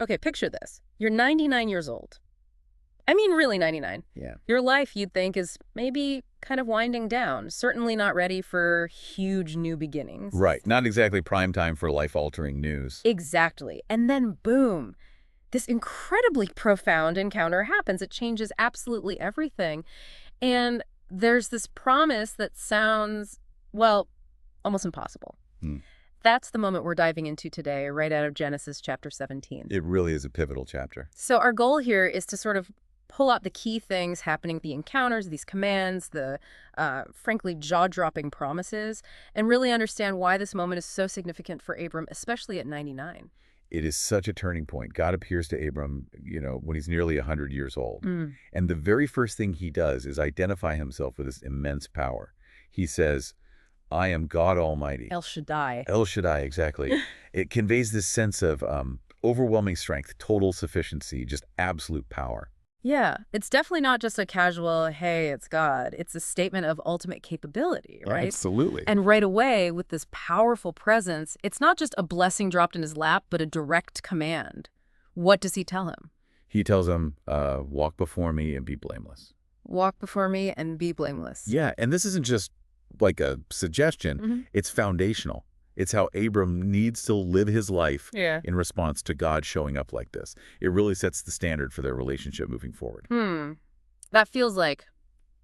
Okay, picture this. You're 99 years old. I mean, really 99. Yeah. Your life, you'd think, is maybe kind of winding down, certainly not ready for huge new beginnings. Right. Not exactly prime time for life-altering news. Exactly. And then, boom, this incredibly profound encounter happens. It changes absolutely everything. And there's this promise that sounds, well, almost impossible. Hmm. That's the moment we're diving into today, right out of Genesis chapter 17. It really is a pivotal chapter. So our goal here is to sort of pull out the key things happening, the encounters, these commands, the frankly jaw-dropping promises, and really understand why this moment is so significant for Abram, especially at 99. It is such a turning point. God appears to Abram, when he's nearly 100 years old. And the very first thing he does is identify himself with this immense power. He says, I am God Almighty. El Shaddai. El Shaddai, exactly. It conveys this sense of overwhelming strength, total sufficiency, just absolute power. Yeah, it's definitely not just a casual, hey, it's God. It's a statement of ultimate capability, right? Absolutely. And right away, with this powerful presence, it's not just a blessing dropped in his lap, but a direct command. What does he tell him? He tells him, walk before me and be blameless. Walk before me and be blameless. Yeah, and this isn't just like a suggestion. It's foundational. It's how Abram needs to live his life in response to God showing up like this. It really sets the standard for their relationship moving forward. That feels like,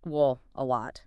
well, a lot,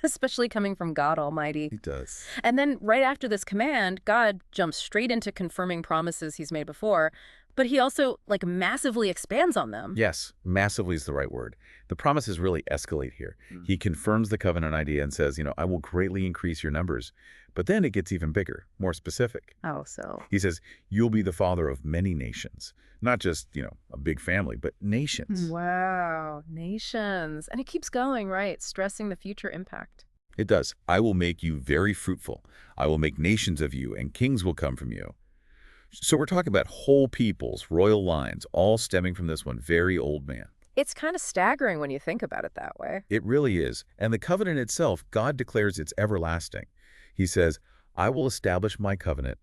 especially coming from God Almighty. It does. And then right after this command, God jumps straight into confirming promises he's made before, but he also, massively expands on them. Yes, massively is the right word. The promises really escalate here. He confirms the covenant idea and says, I will greatly increase your numbers. But then it gets even bigger, more specific. Oh, so? He says, you'll be the father of many nations. Not just, a big family, but nations. Wow, nations. And it keeps going, right? Stressing the future impact. It does. I will make you very fruitful. I will make nations of you, and kings will come from you. So we're talking about whole peoples, royal lines, all stemming from this one very old man. It's kind of staggering when you think about it that way. It really is. And the covenant itself, God declares it's everlasting. He says, I will establish my covenant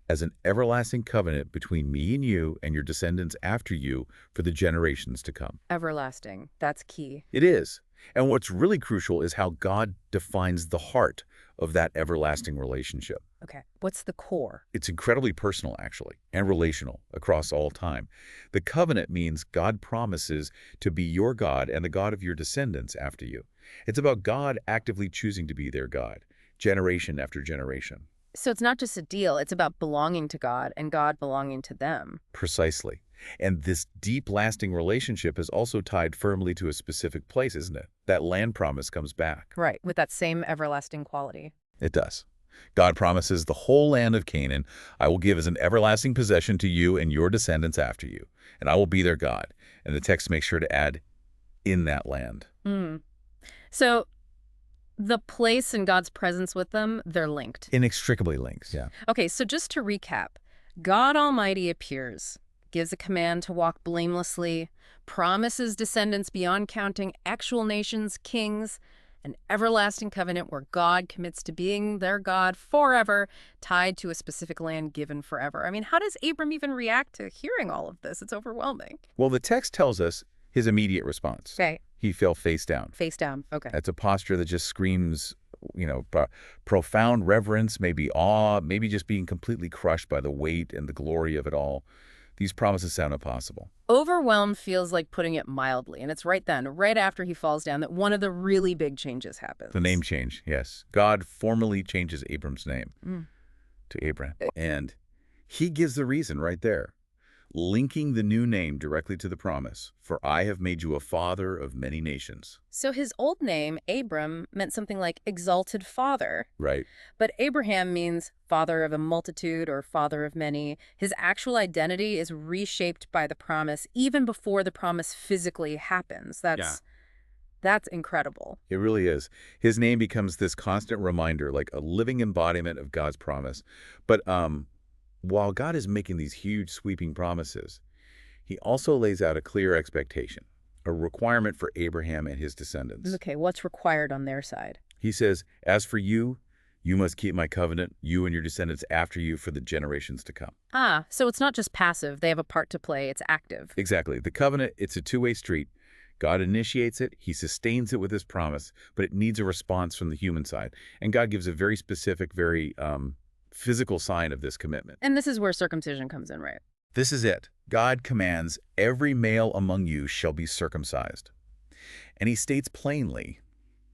as an everlasting covenant between me and you and your descendants after you for the generations to come. Everlasting. That's key. It is. And what's really crucial is how God defines the heart of that everlasting relationship. Okay. What's the core? It's incredibly personal, actually, and relational across all time. The covenant means God promises to be your God and the God of your descendants after you. It's about God actively choosing to be their God, generation after generation. So it's not just a deal. It's about belonging to God and God belonging to them. Precisely. And this deep, lasting relationship is also tied firmly to a specific place, isn't it? That land promise comes back. Right, with that same everlasting quality. It does. God promises the whole land of Canaan I will give as an everlasting possession to you and your descendants after you, and I will be their God. And the text makes sure to add, in that land. So the place and God's presence with them, they're linked. Inextricably linked, yeah. Okay, so just to recap, God Almighty appears, gives a command to walk blamelessly, promises descendants beyond counting, actual nations, kings, an everlasting covenant where God commits to being their God forever, tied to a specific land given forever. I mean, how does Abram even react to hearing all of this? It's overwhelming. Well, the text tells us his immediate response. Okay. He fell face down. Face down. Okay. That's a posture that just screams, profound reverence, maybe awe, maybe just being completely crushed by the weight and the glory of it all. These promises sound impossible. Overwhelmed feels like putting it mildly, and it's right then, right after he falls down, that one of the really big changes happens. The name change, yes. God formally changes Abram's name to Abram. And he gives the reason right there, linking the new name directly to the promise, for I have made you a father of many nations. So his old name, Abram, meant something like exalted father. Right. But Abraham means father of a multitude or father of many. His actual identity is reshaped by the promise even before the promise physically happens. That's incredible. It really is. His name becomes this constant reminder, like a living embodiment of God's promise. But while God is making these huge sweeping promises, he also lays out a clear expectation, a requirement for Abraham and his descendants. Okay, what's required on their side? He says, as for you, You must keep my covenant, you and your descendants after you, for the generations to come. Ah, so it's not just passive. They have a part to play. It's active. Exactly. The covenant, it's a two-way street. God initiates it, he sustains it with his promise, but it needs a response from the human side. And God gives a very specific, very physical sign of this commitment. And this is where circumcision comes in, right? This is it. God commands, every male among you shall be circumcised. And he states plainly,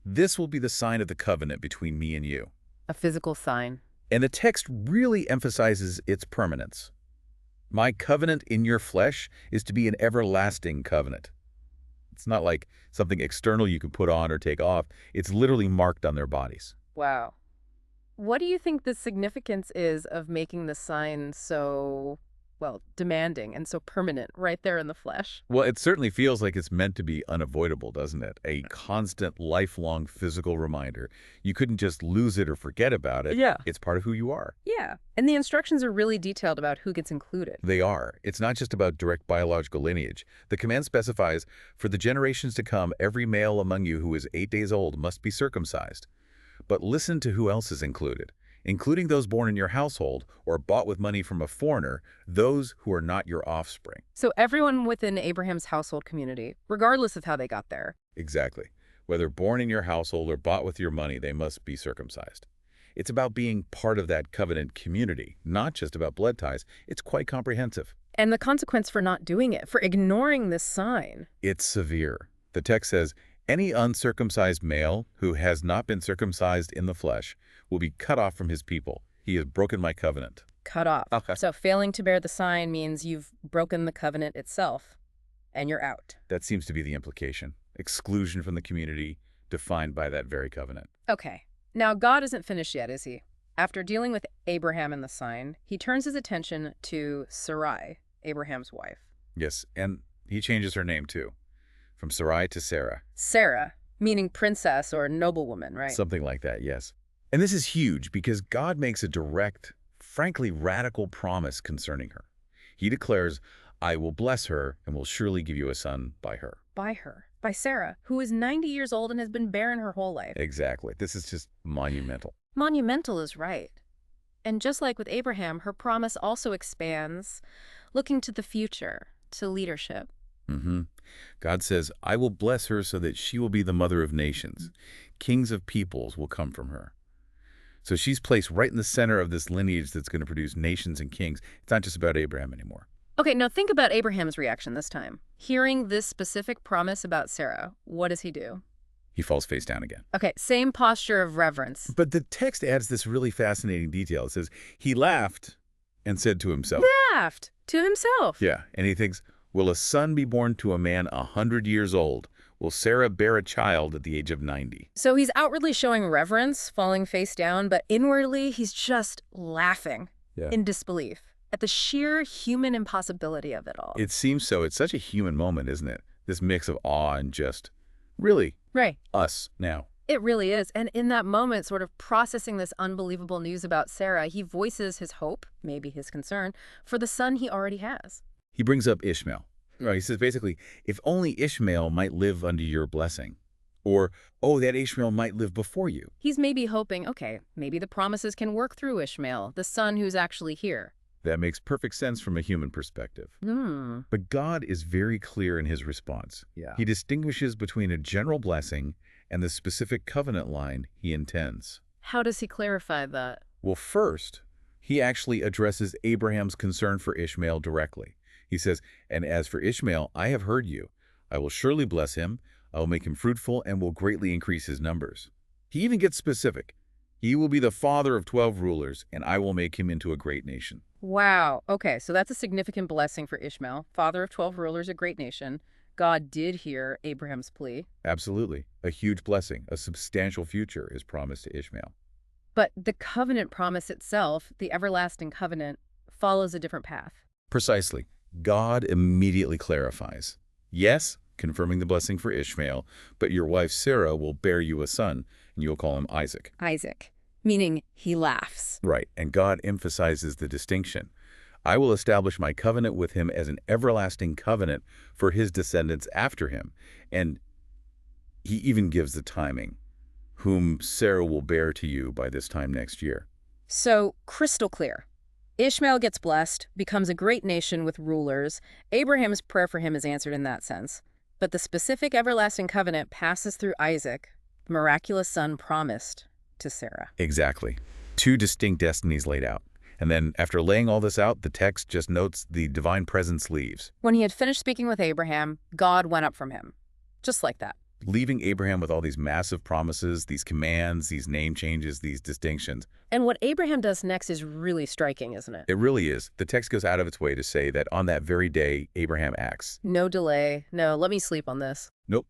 this will be the sign of the covenant between me and you. A physical sign. And the text really emphasizes its permanence. My covenant in your flesh is to be an everlasting covenant. It's not like something external you can put on or take off. It's literally marked on their bodies. Wow. What do you think the significance is of making the sign so, well, demanding and so permanent right there in the flesh? Well, it certainly feels like it's meant to be unavoidable, doesn't it? A constant, lifelong physical reminder. You couldn't just lose it or forget about it. Yeah. It's part of who you are. Yeah. And the instructions are really detailed about who gets included. They are. It's not just about direct biological lineage. The command specifies, for the generations to come, every male among you who is 8 days old must be circumcised. But listen to who else is included, including those born in your household or bought with money from a foreigner, those who are not your offspring. So everyone within Abraham's household community, regardless of how they got there. Exactly. Whether born in your household or bought with your money, they must be circumcised. It's about being part of that covenant community, not just about blood ties. It's quite comprehensive. And the consequence for not doing it, for ignoring this sign. It's severe. The text says, any uncircumcised male who has not been circumcised in the flesh will be cut off from his people. He has broken my covenant. Cut off. Okay. So failing to bear the sign means you've broken the covenant itself, and you're out. That seems to be the implication. Exclusion from the community, defined by that very covenant. Okay. Now, God isn't finished yet, is he? After dealing with Abraham and the sign, he turns his attention to Sarai, Abraham's wife. Yes, and he changes her name too, from Sarai to Sarah. Sarah, meaning princess or noblewoman, right? Something like that, yes. And this is huge because God makes a direct, frankly radical promise concerning her. He declares, I will bless her and will surely give you a son by her. By her. By Sarah, who is 90 years old and has been barren her whole life. Exactly. This is just monumental. Monumental is right. And just like with Abraham, her promise also expands, looking to the future, to leadership. God says, I will bless her so that she will be the mother of nations. Kings of peoples will come from her. So she's placed right in the center of this lineage that's going to produce nations and kings. It's not just about Abraham anymore. Okay, now think about Abraham's reaction this time. Hearing this specific promise about Sarah, what does he do? He falls face down again. Okay, same posture of reverence. But the text adds this really fascinating detail. It says, he laughed and said to himself. Laughed to himself. Yeah, and he thinks, will a son be born to a man 100 years old? Will Sarah bear a child at the age of 90? So he's outwardly showing reverence, falling face down, but inwardly he's just laughing in disbelief at the sheer human impossibility of it all. It seems so. It's such a human moment, isn't it? This mix of awe and just, really, right. Us now. It really is. And in that moment, sort of processing this unbelievable news about Sarah, he voices his hope, maybe his concern, for the son he already has. He brings up Ishmael. Right, he says basically, if only Ishmael might live under your blessing. Or, oh, that Ishmael might live before you. He's maybe hoping, okay, maybe the promises can work through Ishmael, the son who's actually here. That makes perfect sense from a human perspective. But God is very clear in his response. He distinguishes between a general blessing and the specific covenant line he intends. How does he clarify that? Well, first, he actually addresses Abraham's concern for Ishmael directly. He says, and as for Ishmael, I have heard you. I will surely bless him. I will make him fruitful and will greatly increase his numbers. He even gets specific. He will be the father of 12 rulers, and I will make him into a great nation. Wow. Okay, so that's a significant blessing for Ishmael, father of 12 rulers, a great nation. God did hear Abraham's plea. Absolutely. A huge blessing, a substantial future is promised to Ishmael. But the covenant promise itself, the everlasting covenant, follows a different path. Precisely. God immediately clarifies. Yes, confirming the blessing for Ishmael, but your wife Sarah will bear you a son, and you will call him Isaac. Isaac, meaning he laughs. Right, and God emphasizes the distinction. I will establish my covenant with him as an everlasting covenant for his descendants after him. And he even gives the timing. whom Sarah will bear to you by this time next year. So, crystal clear. Ishmael gets blessed, becomes a great nation with rulers. Abraham's prayer for him is answered in that sense. But the specific everlasting covenant passes through Isaac, the miraculous son promised to Sarah. Exactly. Two distinct destinies laid out. And then, after laying all this out, the text just notes the divine presence leaves, When he had finished speaking with Abraham, God went up from him. Just like that. leaving Abraham with all these massive promises, these commands, these name changes, these distinctions. And what Abraham does next is really striking, isn't it? It really is. The text goes out of its way to say that on that very day, Abraham acts. No delay. No, let me sleep on this. Nope.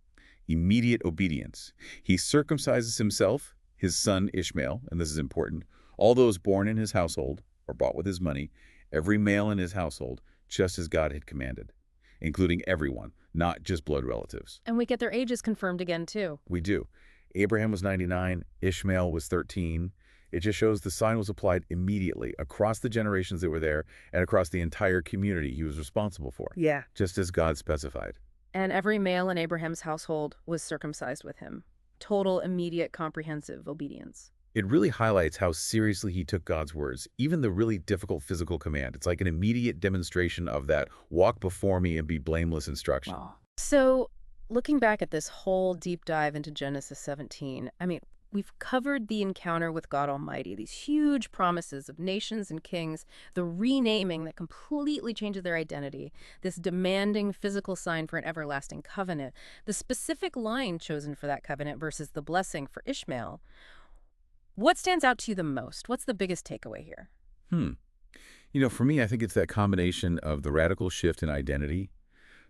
Immediate obedience. He circumcises himself, his son Ishmael, and this is important, all those born in his household or bought with his money, every male in his household, just as God had commanded, including everyone, not just blood relatives. And we get their ages confirmed again, too. We do. Abraham was 99, Ishmael was 13. It just shows the sign was applied immediately across the generations that were there and across the entire community he was responsible for, Yeah. just as God specified. And every male in Abraham's household was circumcised with him. Total, immediate, comprehensive obedience. It really highlights how seriously he took God's words, even the really difficult physical command. It's like an immediate demonstration of that walk before me and be blameless instruction. Wow. So, looking back at this whole deep dive into Genesis 17, we've covered the encounter with God Almighty, these huge promises of nations and kings, the renaming that completely changes their identity, this demanding physical sign for an everlasting covenant, the specific line chosen for that covenant versus the blessing for Ishmael. What stands out to you the most? What's the biggest takeaway here? For me, I think it's that combination of the radical shift in identity,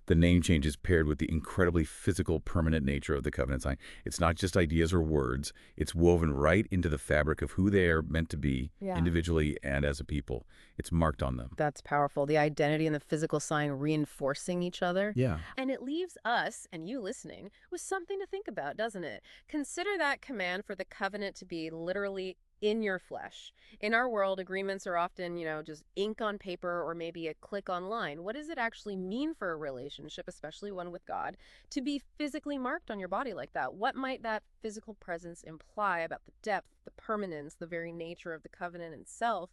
the name changes paired with the incredibly physical, permanent nature of the covenant sign. It's not just ideas or words. It's woven right into the fabric of who they are meant to be, Yeah. individually and as a people. It's marked on them. That's powerful. The identity and the physical sign reinforcing each other. Yeah. And it leaves us, and you listening, with something to think about, doesn't it? Consider that command for the covenant to be literally in your flesh. In our world, agreements are often, just ink on paper or maybe a click online. What does it actually mean for a relationship, especially one with God, to be physically marked on your body like that? What might that physical presence imply about the depth, the permanence, the very nature of the covenant itself?